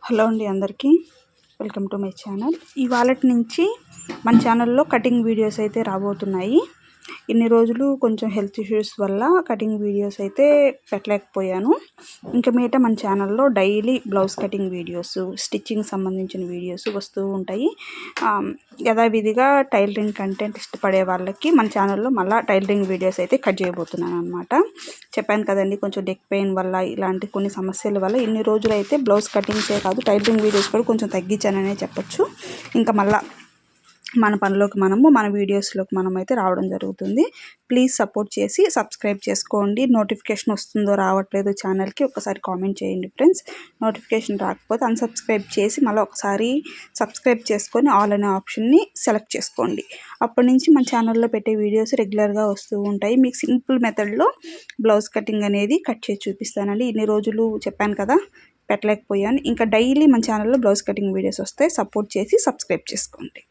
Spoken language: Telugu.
హలో అండి అందరికీ వెల్కమ్ టు మై ఛానల్. ఇవాళటి నుంచి మన ఛానల్లో కటింగ్ వీడియోస్ అయితే రాబోతున్నాయి. ఇన్ని రోజులు కొంచెం హెల్త్ ఇష్యూస్ వల్ల కటింగ్ వీడియోస్ అయితే పెట్టలేకపోయాను. ఇంకా మీట మన ఛానల్లో daily blouse cutting videos, stitching సంబంధించిన వీడియోస్ వస్తూ ఉంటాయి. యథావిధిగా టైలరింగ్ కంటెంట్ ఇష్టపడే వాళ్ళకి మన ఛానల్లో మళ్ళీ టైలరింగ్ వీడియోస్ అయితే కట్ చేయబోతున్నాను అనమాట. చెప్పాను కదండి, కొంచెం నెక్ పెయిన్ వల్ల ఇలాంటి కొన్ని సమస్యల వల్ల ఇన్ని రోజులు అయితే బ్లౌజ్ కటింగ్సే కాదు టైలరింగ్ వీడియోస్ కూడా కొంచెం తగ్గించాననే చెప్పొచ్చు. ఇంకా మళ్ళీ మన పనిలోకి మన వీడియోస్లోకి అయితే రావడం జరుగుతుంది. ప్లీజ్ సపోర్ట్ చేసి సబ్స్క్రైబ్ చేసుకోండి. నోటిఫికేషన్ వస్తుందో రావట్లేదో ఛానల్కి ఒకసారి కామెంట్ చేయండి ఫ్రెండ్స్. నోటిఫికేషన్ రాకపోతే అన్సబ్స్క్రైబ్ చేసి మళ్ళీ ఒకసారి సబ్స్క్రైబ్ చేసుకొని ఆల్ అనే ఆప్షన్ని సెలెక్ట్ చేసుకోండి. అప్పటి నుంచి మన ఛానల్లో పెట్టే వీడియోస్ రెగ్యులర్గా వస్తూ ఉంటాయి. మీకు సింపుల్ మెథడ్లో బ్లౌజ్ కటింగ్ అనేది కట్ చేసి చూపిస్తానండి. ఇన్ని రోజులు చెప్పాను కదా పెట్టలేకపోయాను. ఇంకా డైలీ మన ఛానల్లో బ్లౌజ్ కటింగ్ వీడియోస్ వస్తాయి. సపోర్ట్ చేసి సబ్స్క్రైబ్ చేసుకోండి.